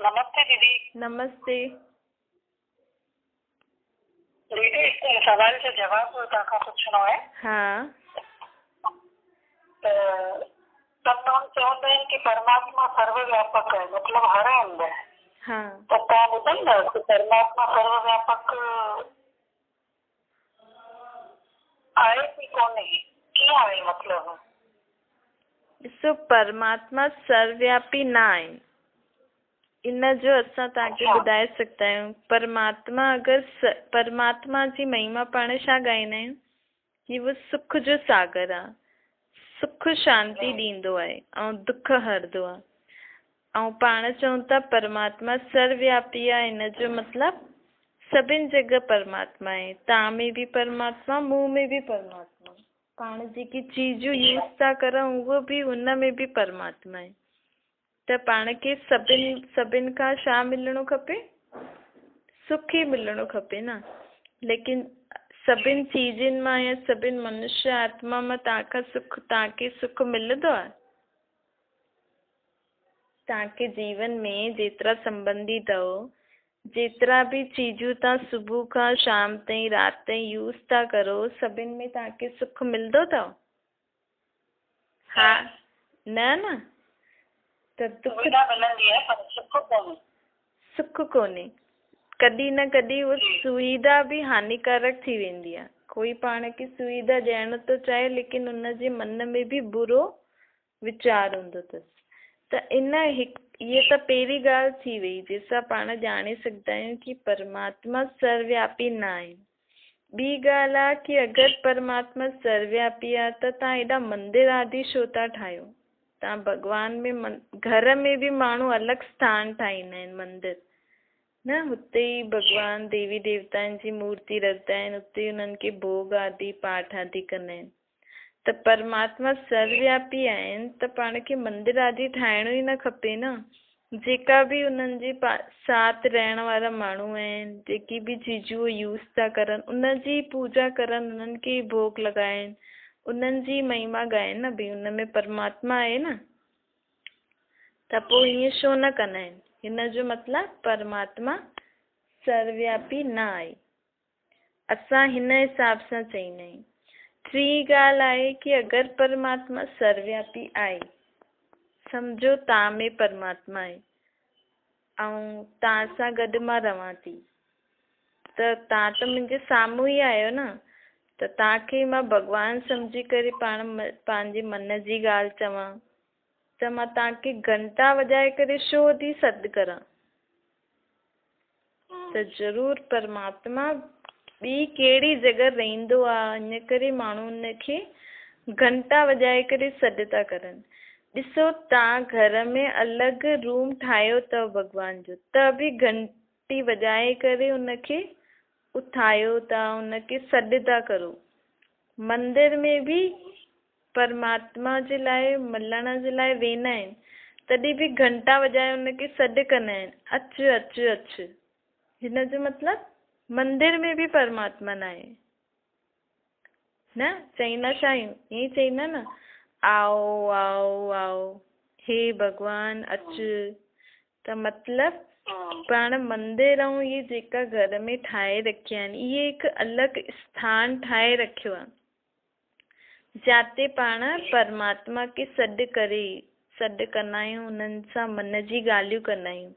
नमस्ते दीदी। नमस्ते। दीदी एक सवाल जो जवाब तव्हांखां पुछणो आहे। हाँ। त सब माण्हू चवंदा आहिनि कि परमात्मा सर्वव्यापक आहे, मतलब हर हंधि आहे। हाँ। त तव्हां ॿुधाईंदा कि परमात्मा सर्वव्यापक आहे कि कोन्हे, कीअं आहे मतलब? ॾिसो, परमात्मा सर्वव्यापी न आहे। इन जो असां तव्हांखे ॿुधाए सघंदा आहियूं। परमात्मा अगरि परमात्मा जी महिमा पाण छा ॻाईंदा आहियूं कि वो सुख जो सागर आहे, सुख शांती ॾींदो आहे ऐं दुख हरंदो आहे। ऐं पाण चऊं था परमात्मा सर्वव्यापी आहे, इन जो मतिलबु सभिनि जॻह परमात्मा आहे। तव्हां में बि परमात्मा, मूं में बि परमात्मा। पाण जेकी चीजूं यूज़ था करूं उहो बि उन में बि परमात्मा आहे। त पाण खे सभिनि खां छा मिलणो खपे? सुख ई मिलणो खपे न। लेकिन सभिनि चीजनि मां या सभिनि मनुष्य आत्मा मां तव्हांखे सुख मिलंदो आहे? तव्हांखे जीवन में जेतिरा संबंधी अथव, जेतिरा बि चीजूं तव्हां सुबुह खां शाम ताईं राति ताईं यूज़ था करो, सभिनि में तव्हांखे सुख मिलंदो अथव? हा न त दुख मिलंदी आहे पर सुख कोन्हे। कॾहिं न कॾहिं उहा सुविधा बि हानिकारक थी वेंदी आहे। कोई पाण खे सुविधा ॾियण थो चाहे लेकिन उनजे मन में बि बुरो वीचार हूंदो अथसि। त इहा त पहिरीं ॻाल्हि थी वई जंहिंसां पाण ॼाणे सघंदा आहियूं कि परमात्मा सर्वव्यापी न आहे। ॿी ॻाल्हि आहे कि अगरि परमात्मा सर्वव्यापी आहे त तव्हां हेॾा मंदिर आदि छो था ठाहियो? तव्हां भॻवान में घर में बि माण्हू अलॻि स्थान ठाहींदा आहिनि मंदिर न, हुते ई भॻवान देवी देवताउनि जी मूर्ति रखंदा आहिनि, हुते उन्हनि खे भोग आदि पाठ आदि कंदा आहिनि। त परमात्मा सर्वव्यापी आहिनि त पाण खे मंदिर आदि ठाहिणो ई न खपे न। जेका बि उन्हनि जे साथ रहण वारा माण्हू आहिनि, जेकी बि चीजूं यूज़ था करनि, उनजी पूजा करनि, उन्हनि खे भोग लॻाइनि, उन्हनि जी महिमा ॻाइनि न। भई उन में परमात्मा आहे न, त पोइ ईअं छो न कंदा आहिनि? हिन जो मतिलबु परमात्मा सर्वव्यापी न आहे। असां हिन हिसाब सां चईंदा आहियूं। टी ॻाल्हि आहे कि अगरि परमात्मा सर्वव्यापी आहे, सम्झो तव्हां में परमात्मा आहे ऐं तव्हां सां गॾु मां रहां थी, त तव्हां त मुंहिंजे साम्हूं ई आहियो न। त तव्हांखे मां भॻवानु सम्झी करे पंहिंजे मन जी ॻाल्हि चवां त मां तव्हांखे घंटा वॼाए करे छो थी सॾु करां? त ज़रूरु परमात्मा ॿी कहिड़ी जॻह रहंदो आहे, इन करे माण्हू उनखे घंटा वॼाए करे सॾु था करनि। ॾिसो, तव्हां घर में अलॻि रूम ठाहियो अथव भॻवान जो, त बि घंटी वॼाए करे उनखे उथायो था, उनखे सॾु था करो। मंदिर में बि परमात्मा जे लाइ मिलण जे लाइ वेंदा आहिनि, तॾहिं बि घंटा वॼाए उनखे सॾु कंदा आहिनि, अचु अचु अचु। हिन जो मतिलबु मंदिर में बि परमात्मा न आहे न। चईंदा छा आहियूं? ईअं चईंदा न, आओ आओ आओ, हे भॻवान अचु। त मतिलबु पाण मंदिर ऐं इहे जेका घर में ठाहे रखिया आहिनि, इहे हिकु अलॻि स्थान ठाहे रखियो आहे जिते पाण परमात्मा खे सॾु कंदा आहियूं, उन्हनि सां मन जी ॻाल्हियूं कंदा आहियूं।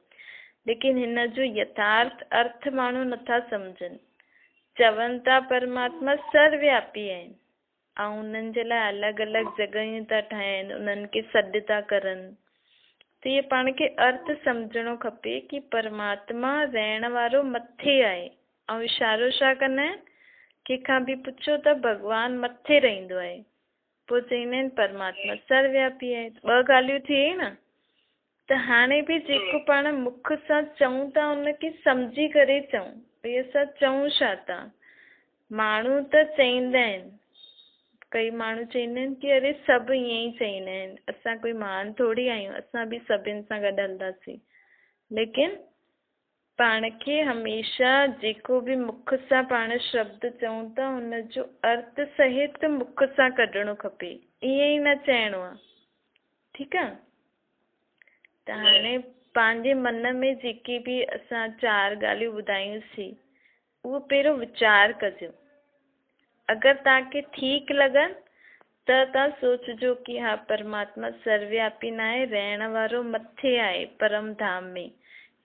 लेकिन हिन जो यथार्थ अर्थ माण्हू नथा सम्झनि। चवनि था परमात्मा सर्वव्यापी आहिनि ऐं उन्हनि जे लाइ अलॻि अलॻि जॻहियूं था ठाहिनि, उन्हनि खे सॾु था करनि। त इहे पाण खे अर्थ सम्झणो खपे कि परमात्मा रहण वारो मथे आहे। ऐं इशारो छा कंदा आहिनि? कंहिंखां बि पुछो त भॻवानु मथे रहंदो आहे, पोइ चईंदा आहिनि परमात्मा सर्वव्यापी आहे। ॿ ॻाल्हियूं थी वई न। त हाणे बि जेको पाण मुख सां चऊं था उनखे सम्झी करे चऊं। भई असां चऊं छा था? माण्हू त चईंदा आहिनि, कई माण्हू चईंदा आहिनि कि अरे सभु ईअं ई चईंदा आहिनि, असां कोई महान थोरी आहियूं, असां बि सभिनि सां गॾु हलंदासीं। लेकिन पाण खे हमेशह जेको बि मुख सां पाण शब्द चऊं था हुनजो अर्थ सहित मुख सां कढणो खपे, ईअं ई न चइणो आहे। ठीकु आहे? त हाणे पंहिंजे मन में जेकी भी असां 4 ॻाल्हियूं ॿुधायूंसीं उहो पहिरियों वीचार कजो। अगर तव्हांखे ठीक लगन त तव्हां सोचजो कि हाँ परमात्मा सर्वव्यापी न आहे, रहण वारो मथे आहे परम धाम में,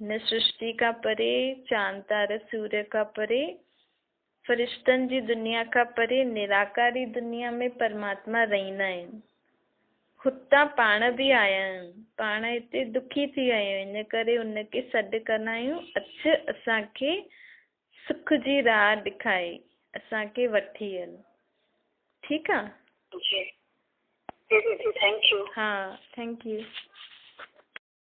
हिन सृष्टि खां परे, चांद तारा सूर्य खां परे, फरिश्तनि जी दुनिया खां परे, निराकारी दुनिया में परमात्मा रहंदा आहिनि। हुतां पाण भी आया आहियूं, पाण हिते दुखी थी आया आहियूं, इन करे उनखे सॾु कंदा आहियूं, अच असांखे सुख जी राह ॾेखारे, असांखे वठी हल। ठीकु आहे? जी जी दीदी, थैंक यू। हाँ, थैंक यू।